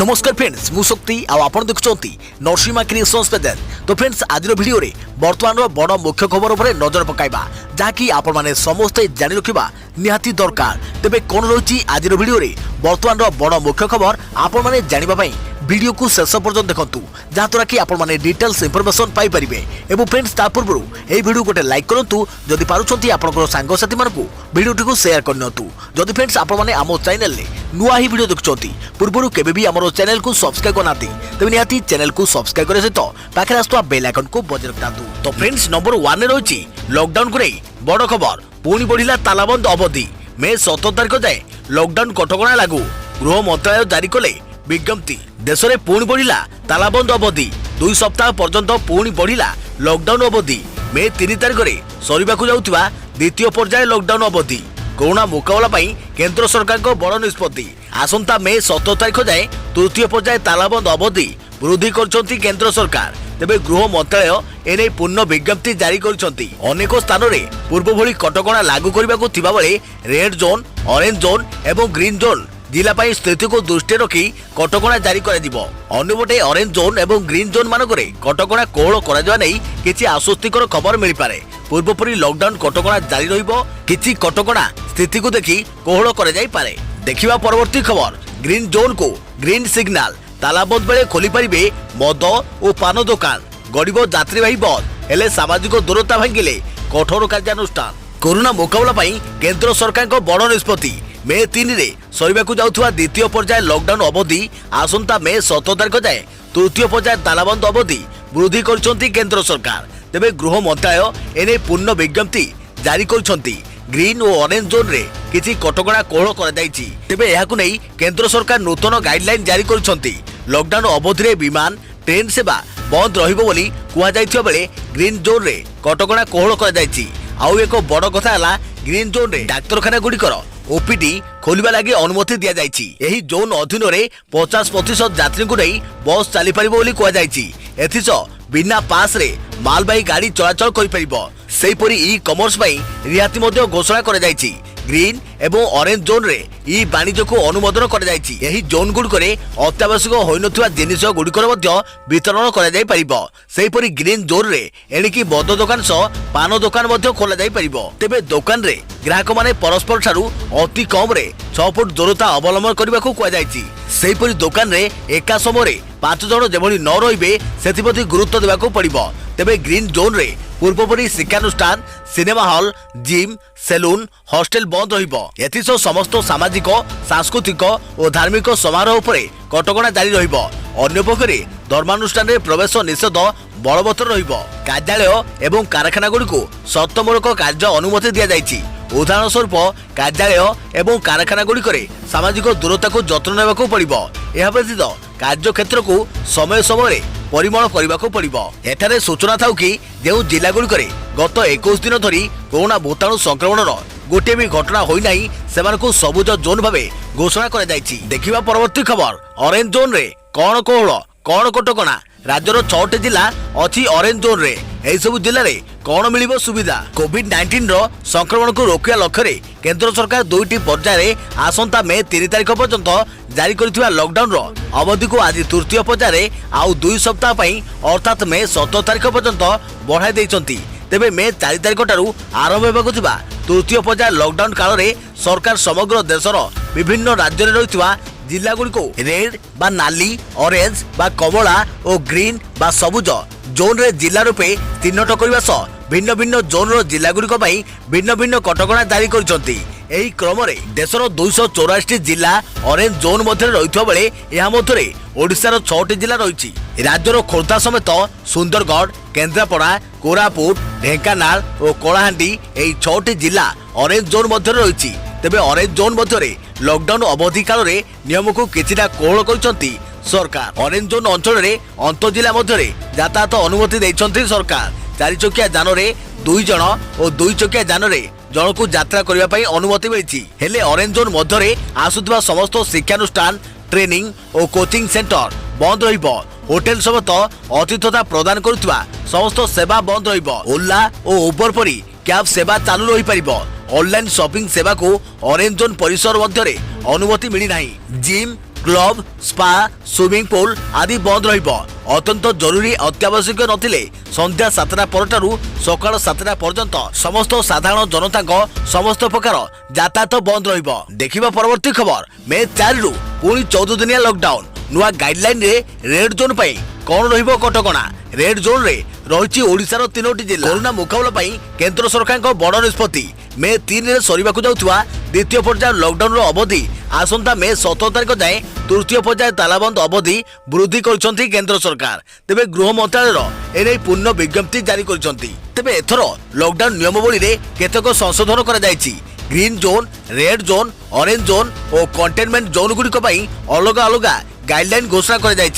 नमस्कार फ्रेंड्स मु शक्ति आपण देखुंती नरसिंहा क्रिएशंस पेज। तो फ्रेंड्स आज वीडियो रे वर्तमान बड़ मुख्य खबर उपर नजर पकाइबा जहाँकि आपण माने समस्ते जानि रखिबा निहाती दरकार। तेबे कोन रही आज वीडियो रे वर्तमान बड़ मुख्य खबर आपण माने जानिबा पई वीडियो को शेष पर्यंत देखंतु जहाँद्वारा कि आपण माने डिटेल्स इंफॉर्मेशन पाई परिबे। एवं फ्रेंड्स ता पूर्व ए वीडियो गोटे लाइक करंतु जदि पारुछंती आपनकर सांग साथी मानकु वीडियो को शेयर करनतु। जदि फ्रेंड्स आपण माने आमो चैनल ले नुआ ही वीडियो देखुछंती पूर्वरु केबे भी हमरो चैनल को सब्सक्राइब करनाती तबे निहाती चैनल को सब्सक्राइब करे सहित पाखे आस्तुवा बेल आइकन को बजाय रखतातु। तो फ्रेंड्स नंबर 1 रे रहिछि लॉकडाउन को नहीं बड़ खबर पुणी बढ़िला तालाबंद अवधि मे 17 तारिख जाए लॉकडाउन कटकणा लागू गृह मंत्रालय जारी कले विज्ञप्ति। देश में पुणी बढ़िला तालाबंद अवधि 2 सप्ताह पर्यंत पुणी बढ़िला लॉकडाउन अवधि मे 3 तारिख में सरिबाकु जाउथिबा द्वितीय पर्याय लॉकडाउन अवधि कोरोना मुकाबला पई केंद्र सरकार को बड़ निष्पत्ति। आसंता मे 17 तारिख जाए तृतीय पर्याय तालाबंद अवधि वृद्धि करछंती केंद्र सरकार। तेबे गृह मंत्रालय एने पूर्ण विज्ञप्ति जारी करछंती। अनेक स्थान में पूर्व भली कटकणा लागू करबाकू थिबा बेले रेड जोन ऑरेंज जोन एवं ग्रीन जोन जिला पाई स्थिति को दृष्टि रखी कटकणा जारी कर अन्यपटे ऑरेंज जोन एवं ग्रीन जोन मानकरे कटकणा कोहल कर किसी आश्वस्तिकर खबर मिल पारे। पूर्वपरी लॉकडाउन कटकणा जारी रहिबो किछि कटकणा स्थिति को देखि कोहल कर जाई पारे। देखिबा परवर्ती खबर ग्रीन जोन को ग्रीन सिग्नल तालाबंद बेले खोली पारिबे मद और पान दुकान गरीब यात्रीवाही बस हेले सामाजिक दूरता भांगिले कठोर कार्यानुष्ठान। कोरोना मुकाबला पई केंद्र सरकार को बड़ निष्पत्ति मे 3 रे सरिबाकू जाउथुवा द्वितीय पर्याय लॉकडाउन अवधि आसंता मे 17 तारिख जाए तृतीय पर्याय तालाबंद अवधि वृद्धि करछंती केंद्र सरकार। तेबे गृह मंत्रालय एने पूर्ण विज्ञप्ति जारी करछंती। ग्रीन और ऑरेंज जोन रे किछि कटकणा कोहल कर जाइछि। तेबे एहाकु नै केंद्र सरकार नूतन गाइडलाइन जारी करछंती। लॉकडाउन अवधि रे विमान ट्रेन सेवा बंद रहिबो बोली कुआ जाइथिबा बेले ग्रीन जोन रे कटकणा कोहल कर जाइछि। आउ एक बड़ कथा हला ग्रीन जोन रे डाक्तरखाना गुड़िकर ओपीडी खोलिबा लागि अनुमति दिया जाइछि। एही जोन अधीन रे 50% यात्री को नहीं बस चली परिबो बोली कुआ जाइछि। एथिस बिना पास रे मालबाही गाड़ी चलाचल करि परिबो। सेहीपरि ई कॉमर्स पई रियाती मध्ये घोषणा कर जाइछि। ग्रीन एवं ऑरेंज जोन रे ई वाणिज्य को अनुमोदन कर जाइछि। एही जोन गुडकरे अत्यावश्यक होइनथुवा जिनिस गुडकर मध्ये वितरण कर जाई परिबो। सेहीपरि ग्रीन जोन रे एणिकी बद दुकान सह पान दुकान मध्ये खोला जाई परिबो। तेबे दुकान रे ग्राहक माने परस्पर ठारू अति कम रे 6 फुट दूरता अवलंबन करबाकू कुआ जाइछि। सेहीपरि दुकान रे एका समय 5 जण जेभली न रहिबे सेथिप्रति गुरुत्व देबाकू पड़िबो। तेबे ग्रीन जोन रे पूर्वपरी शिक्षानुष्ठान cinema hall gym salon hostel बंद रहिबो। एथिसो समस्त सामाजिक सांस्कृतिक और धार्मिक समारोह उपरे कटकणा जारी रहिबो। अन्य पक्षरे धर्मानुष्ठान रे प्रवेश निषेध बलवत्तर रहिबो। कार्यालय एवं कारखाना गुडी को शर्तमूलक कार्य अनुमति दिया जाइछि। उदाहरण स्वरूप कार्यालय एवं कारखाना गुड़िकरे सामाजिक दूरता को जत्न नेबाकू पड़िबो। एहा व्यतीत कार्य क्षेत्र को समय समय परिमल करबाकू पड़िबो। एठारे सूचना थाउ कि जेउ जिला गुड़िकरे गत 21 दिन धरी कोरोना भूताणु संक्रमणर गोटे भी घटना होई नाही सेमानकू सबुज जोन भावे घोषणा कर जाइछि। देखिबा परवर्ती खबर ऑरेंज जोन रे कोन कोहल कोन कटकणा राज्यर 6टी जिला अछि ऑरेंज जोन रे। एही सब जिल्ला रे कोन मिलिबो सुविधा कोविड-19 रो संक्रमण को रोकिया लक्ष्य रे केंद्र सरकार 2टी पर्याय रे आसंता मे 3 तारिख पर्यंत जारी करथिबा लॉकडाउन रो अवधि को आज तृतीय पर्याय रे आउ 2 सप्ताह पई अर्थात मे 17 तारिख पर्यंत बढ़ाई दैछंती। तेबे मे 4 तारिख टारू आरंभ हेबाकू थिबा तृतीय पर्याय लॉकडाउन काल रे सरकार समग्र देशर विभिन्न राज्य रे रहितबा जिला गुडी को रेड बा नाली ऑरेंज बा कमला और ग्रीन बा सबुज जोन रे जिला रूपे चिन्हट करबा सह भिन्न भिन्न जोन रो जिला गुडी को पई भिन्न भिन्न कटकणा जारी करछंती। एही क्रम रे देशर 284 जिला ऑरेंज जोन मध्ये रहितबा बेले एहा मध्ये ओडिसा रो 6टी जिला रहिछि। राज्यर खोर्धा समेत सुंदरगढ़ केंद्रापड़ा कोरापुट ढेंकानाल और कलाहांडी एही 6टी जिला ऑरेंज जोन मध्ये रहिछि। तेबे ऑरेंज जोन मध्ये लॉकडाउन अवधि काल रे नियम को किछिटा कोहल करछंती सरकार। ऑरेंज जोन अंचल रे अंतर जिला मध्ये यातायात अनुमति दैछंती सरकार। 4 चकिया जान रे 2 जण और 2 चकिया जान रे जण को यात्रा करबा पई अनुमति मिलिछि। हेले ऑरेंज जोन मध्ये आसुथबा समस्त शिक्षानुष्ठान ट्रेनिंग और कोचिंग सेंटर बंद रहिबो। होटेल समेत अतिथ्यता प्रदान करुवा समस्त सेवा बंद रहिबो। ओला और उबर परी कैब सेवा चालू रही परिबो। ऑनलाइन शॉपिंग सेवा को ऑरेंज जोन परिसर मध्य अनुमति मिली नहीं। Gym club spa swimming pool आदि बंद रहिबो। अत्यंत जरूरी अत्यावश्यक नथिले संध्या 7टा परठारु सकाळ 7टा पर्यंत समस्त साधारण जनता समस्त प्रकार यातायात बंद रहिबो। देखिबा परवर्ती खबर मे 4 रु पुणी 14 दिनिया लॉकडाउन नुआ गाइडलाइन रे रेड जोन पई कोन रहिबो कटकणा। रेड जोन रे रहिछि ओडिसा रो 3टी जिल्ला। कोरोना मुकाबला पई केंद्र सरकार को बड़ निष्पत्ति मे 3 रे सरीबाकु जाउथुवा द्वितीय पर्याय लॉकडाउन रो अवधि आसंता मे 17 तारिख जाए तृतीय पर्याय तालाबंद अवधि वृद्धि करछंती केंद्र सरकार। तेबे गृह मंत्रालय एने पूर्ण विज्ञप्ति जारी करछंती। तेबे एथरो लॉकडाउन नियमावली रे केतक संशोधन करा जायछि। Green zone red zone orange zone और कंटेनमेंट जोन गुड़िक अलग अलग गाइडलाइन घोषणा कर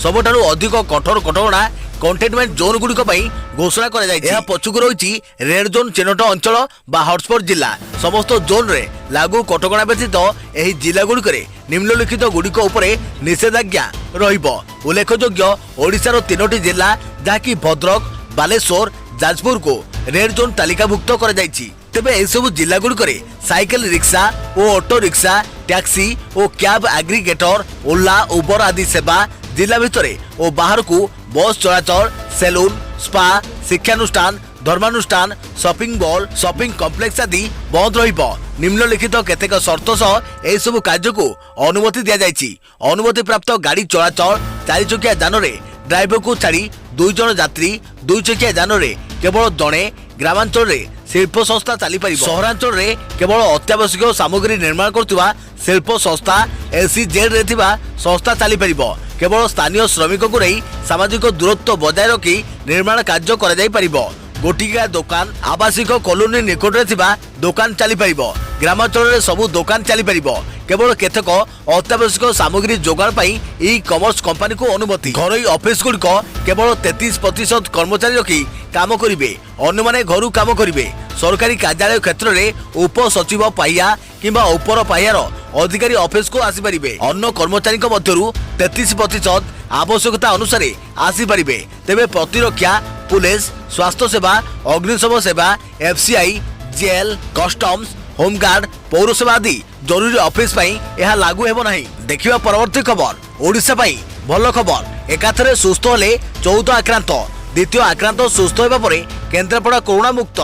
सबुठारु अधिक कठोर कटकणा कंटेनमेंट जोन गुड़िक घोषणा कर पछुक रही रेड जोन चिन्हट अंचल बा हॉटस्पॉट जिला। समस्त जोन रे लागू कटकणा व्यतीत एही जिला गुड़िक निम्नलिखित गुड़िक उपरे निषेधाज्ञा रहिबो। उल्लेखयोग्य ओडिशार 3टी जिला जहाँकि भद्रक बालेश्वर जाजपुर को रेड जोन तालिकाभुक्त कर जायछि। तेबे एसबु जिला गुड़िक साइकेल रिक्शा और ऑटो रिक्शा टैक्सी और कैब एग्रीगेटर ओला उबर आदि सेवा जिला भितरे और बाहर को बस चलाचल सैलून स्पा शिक्षानुष्ठान धर्मानुष्ठान शॉपिंग मॉल शॉपिंग कॉम्प्लेक्स आदि बंद रहिबो। निम्नलिखित केतेक शर्त सह एहि सब कार्य को अनुमति दिया जायछि। अनुमति प्राप्त गाड़ी चलाचल 4 चकिया यान रे ड्राइवर को छाड़ी 2 जन यात्री 2 चकिया यान रे केवल जड़े ग्रामांचल रे शिल्प संस्था चली पारिबो। सहरांचल रे केवल अत्यावश्यक सामग्री निर्माण करथुवा शिल्प संस्था एसीजेड रे थिबा संस्था चली पारिबो। केवल स्थानीय श्रमिक को रही सामाजिक दूरत्व बजाय रखी निर्माण कार्य करा जाई पारिबो। गोटिका दुकान आवासिक कॉलोनी निकट रे थिबा दुकान चली पारिबो। ग्रामांचल रे सबु दुकान चली पारिबो। केवल केतक अत्यावश्यक सामग्री जोगाड़ पाई ई कॉमर्स कंपनी को अनुमति। घरोई ऑफिस गुड़िक केवल 33% कर्मचारी रखी काम करिवे। अन्य माने घरु काम करिवे। सरकारी कार्यालय क्षेत्र में उप सचिव पाइया किंबा उपर पाइयार अधिकारी ऑफिस को आसी पारिबे। अन्य कर्मचारी मध्यरु 33% आवश्यकता अनुसार आसी पारिबे। तेबे प्रतिरक्षा पुलिस स्वास्थ्य सेवा अग्निशम सेवा एफसीआई जेल कस्टम्स होमगार्ड पौरसेवा आदि जरूरी ऑफिस पई यह लागू हेबो नाही। देखिबा परवर्ती खबर ओडिशा पई भल खबर। एकाथरे सुस्थ होले 14 आक्रांत द्वितीय आक्रांत सुस्थ होबा परे केन्द्रापड़ा कोरोना मुक्त।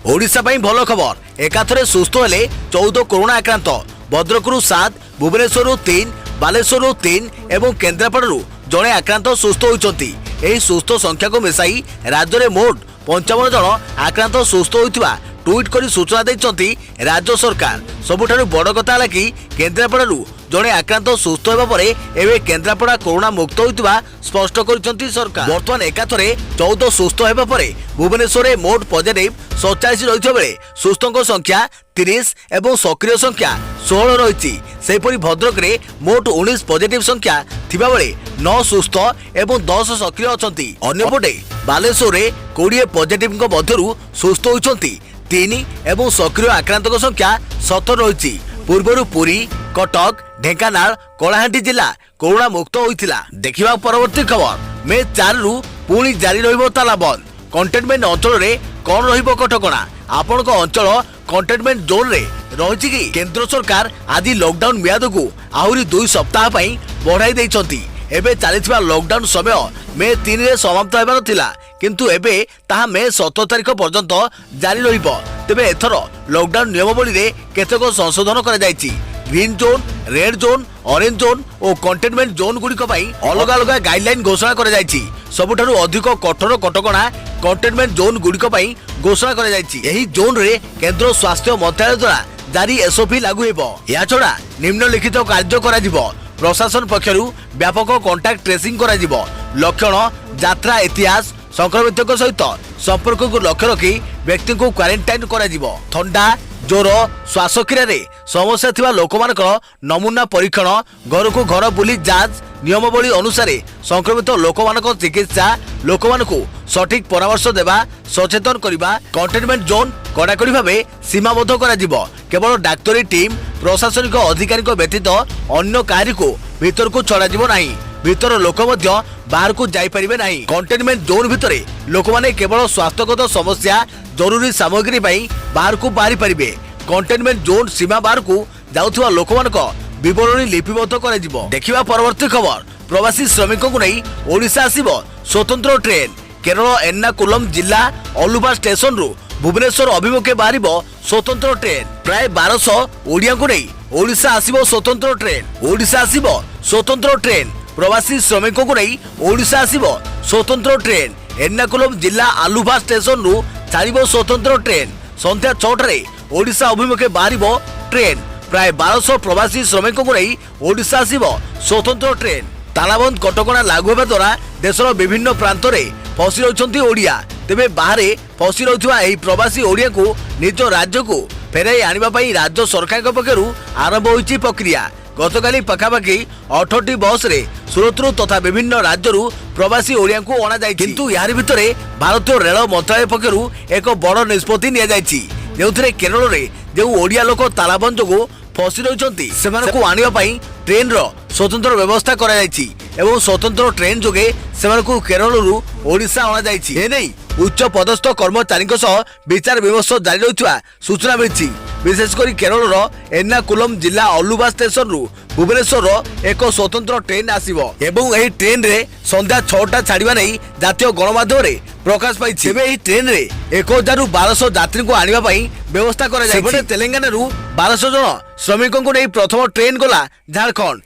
ओडिशा पई भल खबर। एकाथरे सुस्थ होले 14 कोरोना आक्रांत भद्रकरू 7 भुवनेश्वररू 3 बालेश्वररू 3 एवं केन्द्रापड़ारू जड़े आक्रांत सुस्थ होइचंती। एही सुस्थ संख्या को मिसाई राज्य में मोट 55 जन आक्रांत सुस्थ होइतिबा ट्वीट करी सूचना दैछंती राज्य सरकार। सबुठारु बड़ कथा है कि केन्द्रापड़ारू जड़े आक्रांत सुस्थ होबा परे एबे केन्द्रापड़ा कोरोना मुक्त होइतिबा स्पष्ट करिसंती सरकार। वर्तमान एकाथरे 14 सुस्थ होबा परे भुवनेश्वर में मोट पॉजिटिव 87 रहिथिबा बेले सुस्थଙ୍କ संख्या 30 एवं सक्रिय संख्या 16 रहिछि। सेपरि भद्रक रे मोट 19 पॉजिटिव संख्या थिबा बेले 9 सुस्थ एवं 10 सक्रिय अछंती। अन्यपटे बालेश्वर रे 20 पॉजिटिव मध्यरु सुस्थ होइछंती 3 एवं सक्रिय आक्रांत संख्या 17 रहिछि। पूर्वरु पुरी कटक ढेंकानाल कलाहांडी जिला कोरोना मुक्त होइथिला। देखिबा परवर्ती खबर मे 4 रु पुणी जारी रहिबो तालाबंद। कंटेनमेंट अंचल रे कोन रहिबो कटकणा। आपनक अंचल कंटेनमेंट जोन रे रहिछि कि केंद्र सरकार आदि लॉकडाउन मियाद को आहुरी 2 सप्ताह पई बढ़ाई दैछंती। एबे चलिथिबा लॉकडाउन समय मे 3 रे समाप्त हेबार थिला किंतु एबे ताहा मे 17 तारिख पर्यंत जारी रहिबो। तेबे एथरो लॉकडाउन नियमावली रे केतक संशोधन करा जायछि। Green zone red zone orange zone और कंटेनमेंट जोन गुड़िक अलग अलग गाइडलाइन घोषणा कर सबुठारु अधिक कठोर कटकणा कंटेनमेंट जोन गुड़िक घोषणा कर जोन रे केंद्र स्वास्थ्य मंत्रालय द्वारा जारी एसओपी लागू हेबो। या छड़ा निम्नलिखित कार्य करा जिवो। प्रशासन पक्षरु व्यापक कांटेक्ट ट्रेसिंग करा जिवो। लक्षण यात्रा इतिहास संक्रमित सहित संपर्क को लक्ष्य रखी व्यक्ति को क्वारंटाइन करा जिवो। थंडा ज्वर श्वासक्रिया रे समस्या थिबा लोकमानकर नमूना परीक्षण घर को घर बुली जांच नियमावली अनुसार संक्रमित लोकमानकर चिकित्सा लोकमानकु सठिक परामर्श देवा सचेतन करबा। कंटेनमेंट जोन कड़ाकड़ी भावे सीमाबद्ध करा जिवो। केवल डाक्तरी टीम प्रशासनिक अधिकारी व्यतीत अन्य काहारी को भीतर को छड़ा जिवो नाही। भीतर लोक मध्य बाहर को जाई परिबे नाही। कंटेनमेंट जोन भितरे लोक माने केवल स्वास्थ्यगत समस्या जरूरी सामग्री बाहर को बाहरी परिबे। कंटेनमेंट जोन सीमा बाहर को जाउथुवा लोकमानक विवरणी लिपिबद्ध कर देखिबा परवर्ती खबर। प्रवासी श्रमिकों को नहीं ओडिशा आसिबो स्वतंत्र ट्रेन। केरल एर्नाकुलम जिला अलुवा स्टेशन रु भुवनेश्वर अभिमुखे बाहर स्वतंत्र ट्रेन। प्राय 1200 ओडिया को नहीं ओडिशा आसिबो स्वतंत्र ट्रेन। ओडिशा आसिबो स्वतंत्र ट्रेन। प्रवासी श्रमिकों को नहीं ओडिशा आसिबो स्वतंत्र ट्रेन। एर्नाकुलम जिला अलुवा स्टेशन रु छाड़िबो स्वतंत्र ट्रेन। संध्या 6 ओडिशा अभिमुखे बाहर ट्रेन। प्राय 1200 प्रवासी श्रमिकों को नहीं ओडिशा आसिबो स्वतंत्र ट्रेन। तालाबंद कटकणा लागू होगा द्वारा देशर विभिन्न प्रांत में फसी रही ओडिया। तेबे बाहर फसी रही प्रवासी ओडिया को निज राज्य को फेराई आने राज्य सरकार पक्षर आरंभ होती प्रक्रिया। गतकाली पखापाखि 18 बस रे सूरत तथा विभिन्न राज्य प्रवासी ओडिया को अणा जाय। किंतु यार भितर भारतीय रेल मंत्रालय पक्षर एक बड़ निष्पत्ति निया जायछि, जेउथिरे केरल रे जो ओडिया लोक तालाबंद जो फसी रही से आने ट्रेन रो स्वतंत्र व्यवस्था करा जायछि एवं स्वतंत्र ट्रेन जोगे सेमानकु केरल रु ओडिशा अणा जायछि। एनै उच्च पदस्थ कर्मचारी विचार विमर्श जारी रहितवा सूचना मिली। विशेषकर केरल रो एर्नाकुलम जिला अलुवा स्टेशन रु भुवनेश्वर एक स्वतंत्र ट्रेन आसीबो एवं एही ट्रेन रे संध्या 6टा छाड़िबा नै जातीय गणमाध्यम रे प्रकाश पाइछि। एही ट्रेन रे 1000 रु 1200 यात्री को आनिबा पई व्यवस्था करा जायछि। सेपटे तेलंगाना रु 1200 जन श्रमिकों को नै प्रथम ट्रेन गला झारखंड।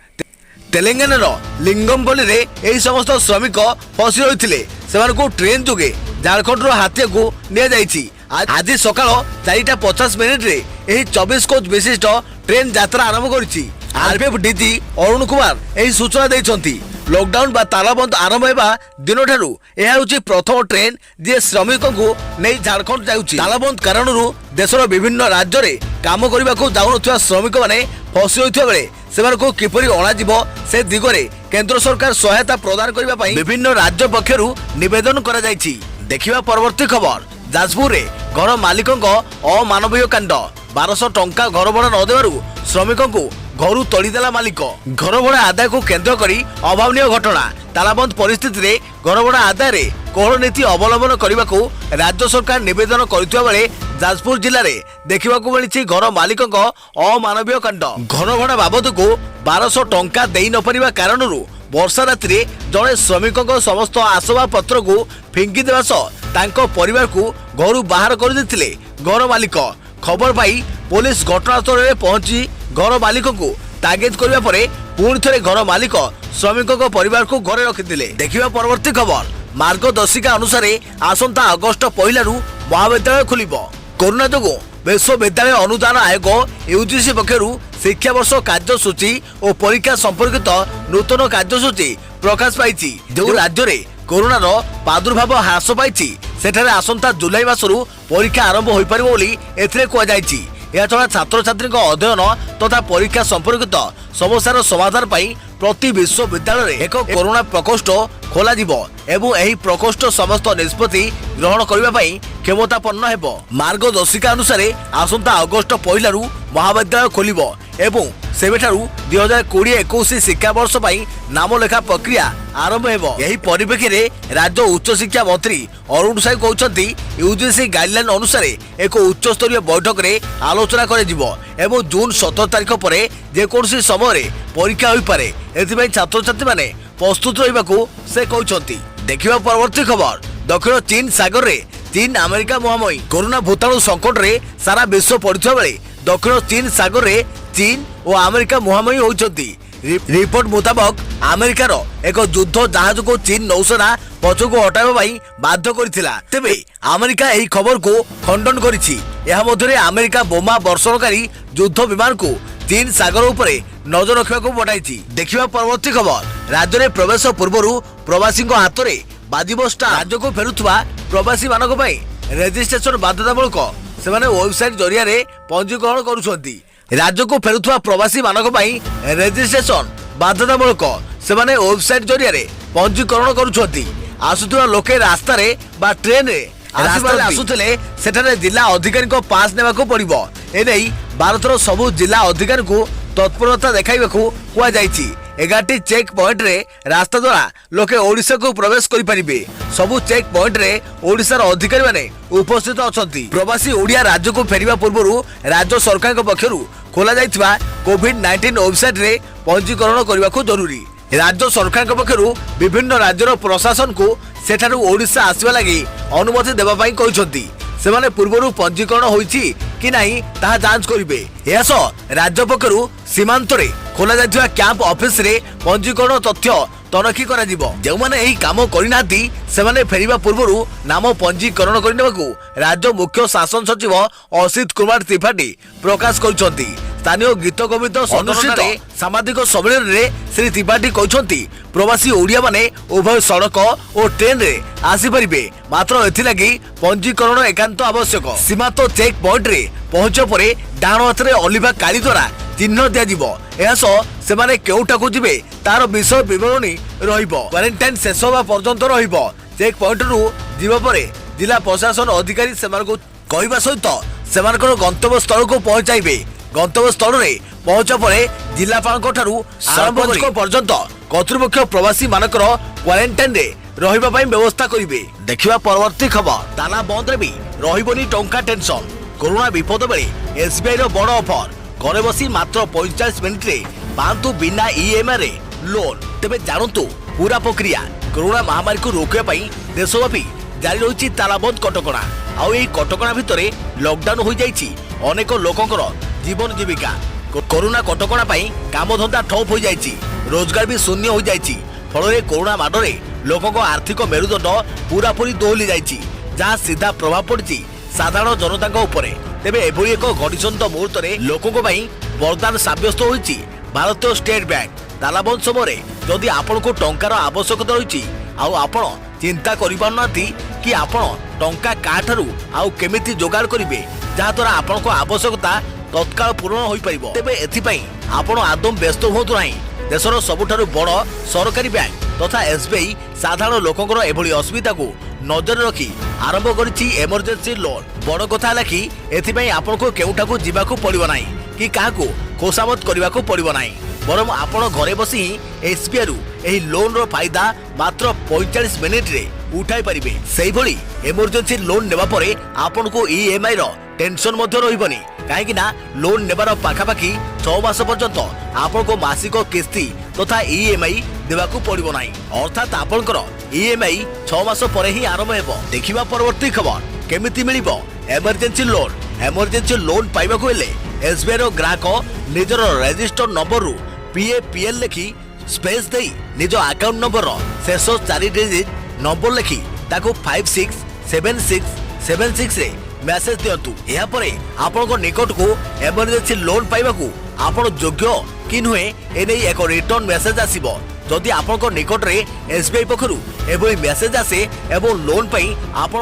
तेलंगाना लिंगमपल्ली रे एही समस्त श्रमिक फसी रही ट्रेन जोगे झारखंड हाथिया को निया जायछि। आज सकाळ 4:50 रे एही 24 कोच विशिष्ट ट्रेन यात्रा आरंभ करिछि। आरपीएफ डीजी अरुण कुमार एही सूचना दैछंती। लॉकडाउन बा तालाबंद आरंभ हेबा दिन ठारू एहा होछि प्रथम ट्रेन जे श्रमिकों को नहीं झारखंड जाउछि। तालाबंद कारणरू देशर विभिन्न राज्य रे काम करबा को जाउनथुवा श्रमिक माने फसी होइथिबा बेले सेमानकु किपरि अणा जिवो से दिगरे केंद्र सरकार सहायता प्रदान करबा पई विभिन्न राज्य पक्षरु निवेदन करा जायछि। देखिबा परवर्ती खबर। जाजपुर रे घर मालिकों अमानवीय कांड। 1200 टंका घर भड़ा न देवारु श्रमिकों को घर तोड़ीदेला मालिक। घर भड़ा आदाय को केंद्र करी अभावनीय घटना। तालाबंद परिस्थिति रे घर भड़ा आदाय रे कोहल नीति अवलंबन करने को राज्य सरकार निवेदन करथिबा बेले जाजपुर जिले में देखा मिली घर मालिकों अमानवीय कांड। घर भड़ा बाबद को 1200 टंका दे न पारिबा कारणरू वर्षा राति जड़े श्रमिकों समस्त आसवा पत्र को फिंगी देवा सह तांको परिवार को घर बाहर कर देथिले घर मालिक। खबर पाई पुलिस घटनास्थल में पहुंची घर मालिक को तागिद करने पर पुणी थे घर मालिक श्रमिकों परिवार को घरे रखिथिले। देखिबा परवर्ती खबर। मार्गदर्शिका अनुसार आसंता अगस्ट 1 रु महाविद्यालय खुलिबो। कोरोना जोगु विश्वविद्यालय अनुदान आयोग यूजीसी पक्षरु शिक्षा वर्ष कार्यसूची और परीक्षा संपर्कित नूतन कार्यसूची प्रकाश पाई। जो राज्य में कोरोना प्रादुर्भाव ह्रास पाई सेठारे आसंता जुलाई मासरू परीक्षा आरंभ हो पारिबो बोली एथिरे कुआ जायछि। या छड़ा छात्र छात्री अध्ययन तथा परीक्षा संपर्कित समस्यार समाधान पाई प्रति विश्वविद्यालय एक कोरोना प्रकोष्ठ खोल एवं एही प्रकोष्ठ समस्त निष्पत्ति ग्रहण करने क्षमतापन्न हेबो। मार्गदर्शिका अनुसार आसंता अगस्ट 1 रु महाविद्यालय खोलिबो एवं सेबेठारु 2020-21 शिक्षा वर्ष नाम लेखा प्रक्रिया आरंभ हेबो। एही परिप्रेक्षी रे राज्य उच्च शिक्षा मंत्री अरुण साहू कहउछंती यूजीसी गाइडलाइन अनुसार एक उच्च स्तरीय बैठक रे आलोचना करे जिवो एवं जून 17 तारिख पर जेकोसी समय परीक्षा होई पारे। एथिबाई छात्र छात्री माने प्रस्तुत रहिबाकू से कहउछंती। देखिबा परवर्ती खबर। दक्षिण चीन सागर रे चीन अमेरिका मुहांमुही। कोरोना भूताणु संकट रे सारा विश्व पड़िथिबा बेले दक्षिण चीन सागर रे चीन और अमेरिका मुहांमुही होइछंती। रिपोर्ट मुताबक अमेरिकार एक युद्ध जहाज को चीन नौसेना पछकू हटाइबा बाध्य करथिला। तेबे अमेरिका एही खबर को खंडन करिछि। एहा मध्यरे अमेरिका बोमा वर्षणकारी युद्ध विमान को चीन सागर उपरे नजर रखा बढ़ाई। देखिबा परवर्ती खबर। राज्य में प्रवेश पूर्व प्रवासी हाथ में बाजिबो स्टार। राज्य को फेरुवा प्रवासी मानक रेजिस्ट्रेशन बाध्यतामूलक से वेबसाइट जरिया पंजीकरण करुछंती। राज्य को फेरुवा प्रवासी मानक रेजिस्ट्रेशन बाध्यतामूलक से वेबसाइट जरिया पंजीकरण करुछंती। आसुवा लोके रास्ता रे बा ट्रेन रे आसुले सेठारे जिला अधिकारी को पास नेबाको पड़िबो। एनै भारतर सबु जिला अधिकारी को तत्परता देखाइबाकू कुआ जायछि। 11टी चेक पॉइंट रे रास्ता द्वारा लोके ओडिशा को प्रवेश करि परिबे। सबु चेक पॉइंट रे ओडिशा रो अधिकारी माने उपस्थित अछंती। प्रवासी ओडिया राज्य को फेरिबा पूर्वरु राज्य सरकार के पक्षरु खोला जाइथिबा कोविड-19 वेबसाइट रे पंजीकरण करने को जरूरी। राज्य सरकार पक्षर विभिन्न राज्यर प्रशासन को सेठारु ओडिशा आसवा लगी अनुमति देवा पई कहिसंती। सेमाने पूर्वरु पंजीकरण होईछि कि नाही ताहा जांच करिवे। एसो राज्य पक्षरु सीमांत रे खोला जाइथिबा कैंप ऑफिस रे पंजीकरण तथ्य तनखी करा जिवो। जे माने एही काम करिनाती सेमाने फेरिबा पूर्वरु नाम पंजीकरण करिनेबाकू राज्य मुख्य शासन सचिव असित कुमार त्रिपाठी प्रकाश करिसंती। स्थानीय गीत गोविंद अनुष्ठित सामाजिक सम्मेलन में श्री त्रिपाठी कहते प्रवासी ओडिया माने उभय सड़क और ट्रेन रे आसी परिबे, मात्र एथिलागी पंजीकरण एकांत आवश्यक। सीमांत चेक पॉइंट रे पहुंच परे डाण हाथ में अलिभा काली द्वारा चिन्ह दिया। एसो सेमाने केउठाकू जिबे तार विषय विवरणी रहिबो। क्वारंटाइन शेष होबा पर्यंत रहिबो। चेक पॉइंट रु जिबा परे जिला प्रशासन अधिकारी सेमानकू कहबा सहित सेमानकर गंतव्य स्थल को पहुंचाइबे। गंतव्य स्थल में पहुंचा पर जिलापाल सरपंच पर्यंत कर्तृपक्ष प्रवासी मानकर क्वारंटाइन रे रहिबा पई व्यवस्था करिवे। देखिबा परवर्ती खबर। ताला बंद रे भी रहिबोनी टंका टेंशन। कोरोना विपद बेले एसबीआई रो बड़ ऑफर। घरे बसी मात्र 45 मिनिट रे पांतु बिना ईएमआई रे लोन। तेबे जानतु पूरा प्रक्रिया। कोरोना महामारी को रोकिया पई देशव्यापी जारी रहिछि तालाबंद कटकणा। आउ एही कटकणा भितरे लॉकडाउन हो जाइछि अनेक लोकंकर जीवन जीविका। कोरोना कटकणा पाई काम धंदा ठप हो जाइछि, रोजगार भी शून्य हो जाइछि। फल कोरोना माडरे लोकंक आर्थिक मेरुदंड पूरा पूरी दोहली जाइछि, जहाँ सीधा प्रभाव पड़छि साधारण जनता उपरे। तेबे एभली एक घड़ीसंत मुहूर्त में लोकंक पई वरदान साब्यस्त होइछि भारतीय स्टेट बैंक। तालाबंद समय जदि आपण को टंकार आवश्यकता रही आउ आपण चिंता करि पारनाथि कि आपण टंका काठारु आउ केमिति जोगाड़ करिवे जहाद्वारा आपण को आवश्यकता तत्काल पूर्ण होई परिबो। तेबे एथिपई आपण आदम व्यस्त होतु नाही। देशर सबुठारु बड़ सरकारी बैंक तथा एसबीआई साधारण लोकंकर एभली असुविधा को नजर रखी आरंभ करिछि इमरजेंसी लोन। बड़ कथा है कि एथिपई आपण को केउठाकू जिबाकू पड़िबो नाही कि काहाकू खोसामत करिबाकू पड़िबो नाही, बरम आपण घरे बसी एसबीआई रु एही लोन रो फायदा मात्र 45 मिनिट रे उठाई परिबे। सेही भली इमरजेंसी लोन नेबा परे आपण को ईएमआई रो टेंशन मध्य रहिबनी, काहेकि ना लोन नेबार पाखापाखि 6 मास पर्यंत आपण को मासिक किस्ती तथा ईएमआई देबाकू पड़िबो नाही। अर्थात आपनकर ईएमआई 6 मास परे ही आरंभ हेबो। देखिबा परवर्ती खबर। केमिति मिलिबो इमरजेंसी लोन। इमरजेंसी लोन पाइबाकू हेले एसबीआई रो ग्राहक निजर रजिस्टर नंबर रु पीएपीएल लिखि स्पेस देई निज अकाउंट नंबर रो शेष 4 डिजिट नंबर लिखि ताको 567676 रे मैसेज दियंतु। या परे आपनको निकट को इमरजेंसी लोन पाइबाकू आपण योग्य कि नुहे एने एक रिटर्न मैसेज आसीबो। जदि आपनको निकट रे एसबीआई पखरु एबोई मैसेज आसे एवं लोन पई आपण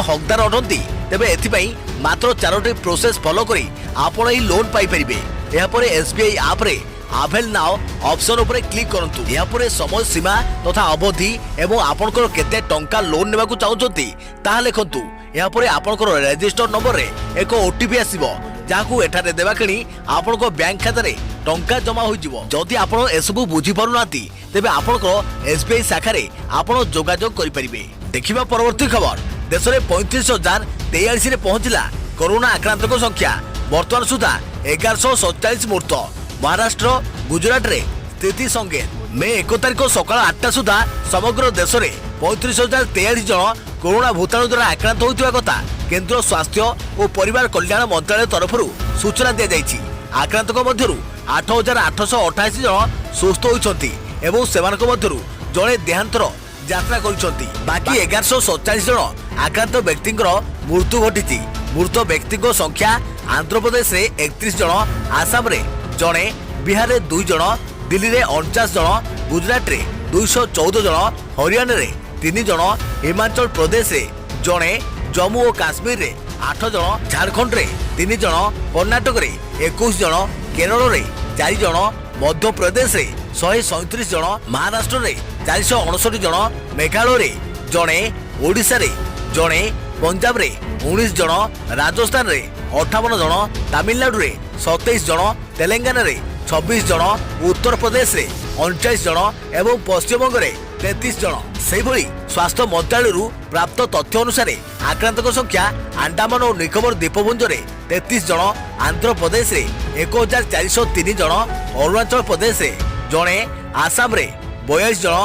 हकदार अटंती, तेबे एथिपई मात्र 4टी प्रोसेस फॉलो करी आपण ई लोन पाई परिबे। या परे एसबीआई ऐप रे अवेल नाउ ऑप्शन ऊपर क्लिक करंतु। या परे समय सीमा तथा अवधि एवं आपनकर केते टंका लोन नेबाकू चाहउछंती ता लेखंतु। या परे आपनकर रजिस्टर नंबर रे एक ओटीपी आसीबो, जाकू एठारे देबा खणी आपनको बैंक खाता रे टंका जमा होई जिवो। जदि आपण एसबु बुझी पारुनाती तेबे आपनको एसबीआई शाखा रे आपण जोगाजोग करि परिबे। देखिबा परवर्ती खबर। देश रे 35,043 रे पहुंचला कोरोना आक्रांतक संख्या। वर्तमान सुधा 1147 मृत्यु। महाराष्ट्र गुजरात रे स्थिति संगे मे 1 तारिख सकाळ 8टा सुधा समग्र देश रे 35,043 जन कोरोना भूताणु द्वारा आक्रांत होइतिबा कथा केंद्र स्वास्थ्य और परिवार कल्याण मंत्रालय तरफरु सूचना दिया जायछि। आक्रांतक मध्यरु 8,888 जन सुस्थ होइछंती एवं सेमानक मध्यरु जणे देहांतर यात्रा करिसंती। बाकी 1147 जन आक्रांत व्यक्तिंकर मृत्यु घटिछि। मृत व्यक्तिंक संख्या आंध्र प्रदेश रे 31 जन, आसाम रे जणे, बिहार रे 2 जन, दिल्ली रे 49 जन, गुजरात रे 214 जन, हरियाणा रे 3 जन, हिमाचल प्रदेश रे जणे, जम्मू और काश्मीर रे 8 जन, झारखंड रे 3 जन, कर्नाटक रे 21 जन, केरल रे 4 जन, मध्य प्रदेश रे 137 जन, महाराष्ट्र रे 459 जन, मेघालय रे जणे, ओडिशा रे जणे, पंजाब रे 19 जन, राजस्थान रे 58 जन, तमिलनाडु रे 27 जन, तेलंगाना रे 26 जन, उत्तर प्रदेश रे 39 जन एवं पश्चिम बंग रे 33 जन सेहिभଳି स्वास्थ्य मंत्रालय प्राप्त तथ्य अनुसार आक्रांतक संख्या अंडमान और निकोबर द्वीपपुंज रे 33 जन, आंध्र प्रदेश रे 1403 जन, अरुणाचल प्रदेश रे जणे, आसाम रे 42 जन,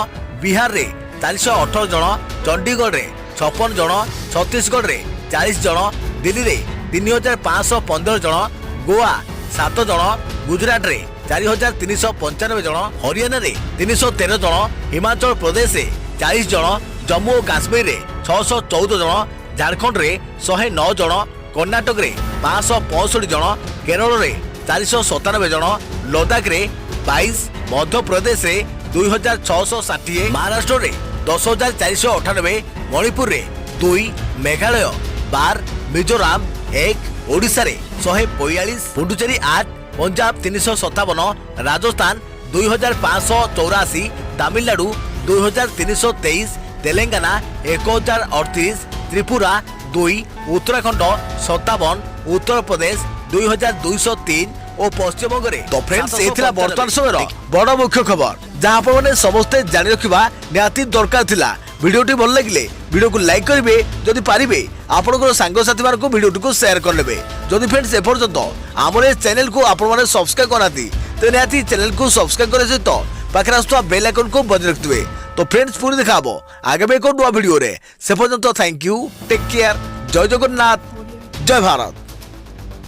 बिहार रे 418 जन, चंडीगढ़ रे 56 जन, छत्तीसगढ़ रे 40 जन, दिल्ली रे 3515 जन, गोवा 7 जन, गुजरात रे 4395 जन, हरियाणा रे 313 जन, हिमाचल प्रदेश रे 40 जन, जम्मू और काश्मीर रे 614 जन, झारखंड रे 109 जन, कर्नाटक रे 565 जन, केरल रे 497 जन, लद्दाख रे 22, मध्य प्रदेश रे 2660, महाराष्ट्र रे 10498, मणिपुर रे 2, मेघालय 12, मिजोराम 1, ओडिशा रे 142, पुडुचेरी 8, पंजाब 357, राजस्थान 2584, तमिलनाडु 2323, तेलंगाना 1038, त्रिपुरा 2, उत्तराखंड 57, उत्तर प्रदेश 2203 और पश्चिमबंग रे। तो फ्रेंड्स एथिला वर्तमान समय बड़ मुख्य खबर जहां आपण माने समस्ते जानि रखिबा निहाती दरकार थिला। वीडियोटी भल लगिले वीडियो को लाइक करिवे, जदि पारिबे आपनकर सांग साथी मानको वीडियोटी को शेयर कर लेबे। जदि फ्रेंड्स ए पर्यंत हमरे चैनल को आपण माने सब्सक्राइब कराती तो निहाती चैनल को सब्सक्राइब करे सहित पाखरे आसुवा बेल आइकन को बजाय रखिबे। तो फ्रेंड्स पूरी देखाबो आगे एक नुआ वीडियो रे। से पर्यंत थैंक यू, टेक केयर, जय जगन्नाथ, जय भारत।